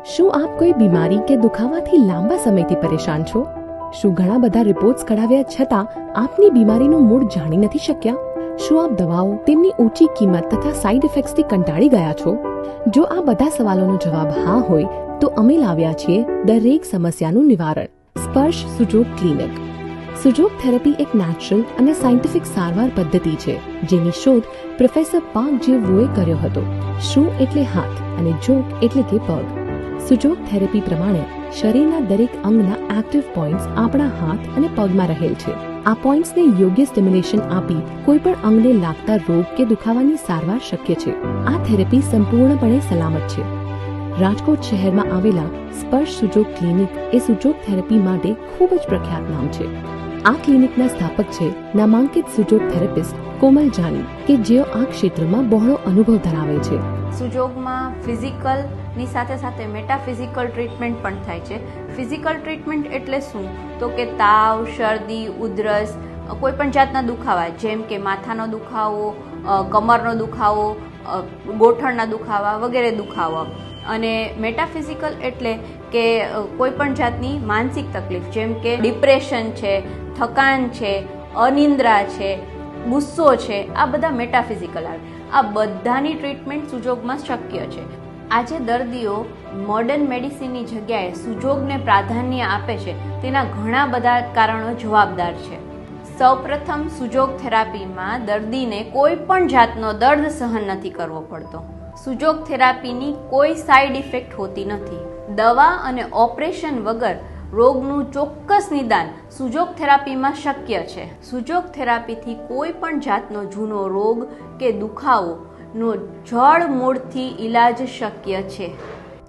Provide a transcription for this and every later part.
શું આપ કોઈ બીમારી કે દુખાવાથી લાંબા સમયથી પરેશાન છો? શું ઘણા બધા રિપોર્ટ્સ કઢાવ્યા છતાં આપની બીમારીનું મૂળ જાણી નથી શક્યા? શું આપ દવાઓ, તેમની ઊંચી કિંમત તથા સાઇડ ઇફેક્ટ્સથી કંટાળી ગયા છો? જો આ બધા સવાલોનો જવાબ હા હોય તો અમે લાવ્યા છીએ દરેક સમસ્યાનું નિવારણ. સ્પર્શ સુજોગ ક્લિનિક. સુજોગ થેરેપી એક નેચરલ અને સાયન્ટિફિક સારવાર પદ્ધતિ છે જેની શોધ પ્રોફેસર પાર્ક જે વુએ કર્યો હતો. શું એટલે હાથ અને જોગ એટલે કે પગ. સુજોગ થેરેપી પ્રમાણે શરીરના દરેક અંગના એક્ટિવ પોઈન્ટ્સ આપણા હાથ અને પગમાં રહેલ છે. આ પોઈન્ટ્સને યોગ્ય સ્ટિમ્યુલેશન આપી કોઈ પણ અંગને લાગતા રોગ કે દુખાવાની સારવાર શક્ય છે. આ થેરેપી સંપૂર્ણપણે સલામત છે. રાજકોટ શહેરમાં આવેલા સ્પર્શ સુજોગ ક્લિનિક એ સુજોગ થેરેપી માટે ખૂબ જ પ્રખ્યાત નામ છે. આ ક્લિનિકના સ્થાપક છે નામાંકિત સુજોગ થેરેપિસ્ટ કોમલ જાની કે જેઓ આ ક્ષેત્રમાં બહોળો અનુભવ ધરાવે છે. સુજોગમાં ફિઝિકલની સાથે સાથે મેટાફિઝિકલ ટ્રીટમેન્ટ પણ થાય છે. ફિઝિકલ ટ્રીટમેન્ટ એટલે શું? તો કે તાવ, શરદી, ઉધરસ, કોઈ પણ જાતના દુખાવા જેમ કે માથાનો દુખાવો, કમરનો દુખાવો, ગોઠણના દુખાવા વગેરે દુખાવા. અને મેટાફિઝિકલ એટલે કે કોઈ પણ જાતની માનસિક તકલીફ જેમ કે ડિપ્રેશન છે, થકાન છે, અનિદ્રા છે, ગુસ્સો છે, આ બધા મેટાફિઝિકલ આવે. આ બધાની ટ્રીટમેન્ટ સુજોગમાં શક્ય છે. આજે દર્દીઓ મોડર્ન મેડિસિનની જગ્યાએ સુજોગને પ્રાધાન્ય આપે છે. તેના ઘણા બધા કારણો જવાબદાર છે. સૌપ્રથમ સુજોગ થેરાપીમાં દર્દીને કોઈ પણ જાતનો દર્દ સહન નથી કરવો પડતો. સુજોગ થેરાપીની કોઈ સાઇડ ઇફેક્ટ હોતી નથી. દવા અને ઓપરેશન વગર રોગનું ચોક્કસ નિદાન સુજોગ થેરાપીમાં શક્ય છે. સુજોગ થેરાપીથી કોઈ પણ જાતનો જૂનો રોગ કે દુખાવોનો જડ મૂળથી ઈલાજ શક્ય છે.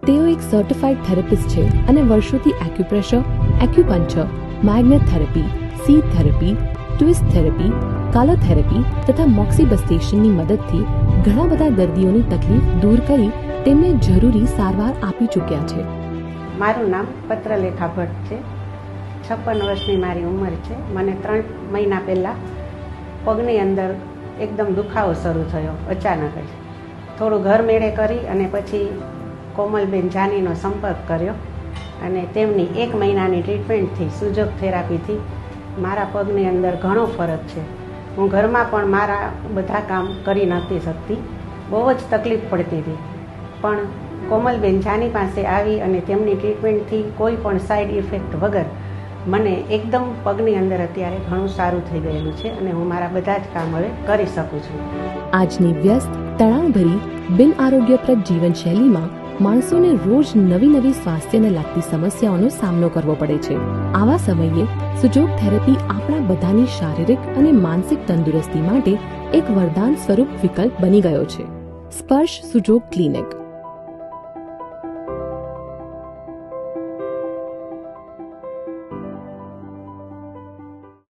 તેઓ એક સર્ટિફાઈડ થેરેપિસ્ટ છે અને વર્ષોથી acupressure, acupuncture, magnet therapy, seed therapy, twist therapy, કાલોથેરેપી તથા મોક્સિબસ્ટેશનની મદદથી ઘણા બધા દર્દીઓની તકલીફ દૂર કરી તેમને જરૂરી સારવાર આપી ચૂક્યા છે. મારું નામ પત્રલેખા ભટ્ટ છે. 56 વર્ષની મારી ઉંમર છે. મને 3 મહિના પહેલાં પગની અંદર એકદમ દુખાવો શરૂ થયો અચાનક જ. થોડું ઘર મેળે કરી અને પછી કોમલબેન જાનીનો સંપર્ક કર્યો અને તેમની 1 મહિનાની ટ્રીટમેન્ટથી સુજોગ થેરાપીથી મારા પગની અંદર ઘણો ફરક છે. હું ઘરમાં પણ મારા બધા કામ કરી નહોતી શકતી, બહુ જ તકલીફ પડતી હતી. પણ કોમલબેન જાની પાસે આવી અને તેમની ટ્રીટમેન્ટથી કોઈ પણ સાઇડ ઇફેક્ટ વગર મને એકદમ પગની અંદર અત્યારે ઘણું સારું થઈ ગયેલું છે અને હું મારા બધા જ કામ હવે કરી શકું છું. આજની વ્યસ્ત, તણાવભરી, બિન આરોગ્યપ્રદ જીવનશૈલીમાં માણસોને રોજ નવી સ્વાસ્થ્યને લગતી સમસ્યાઓનો સામનો કરવો પડે છે. આવા સમયે સુજોગ થેરેપી આપણા બધાની શારીરિક અને માનસિક તંદુરસ્તી માટે એક વરદાન સ્વરૂપ વિકલ્પ બની ગયો છે. સ્પર્શ સુજોગ ક્લિનિક.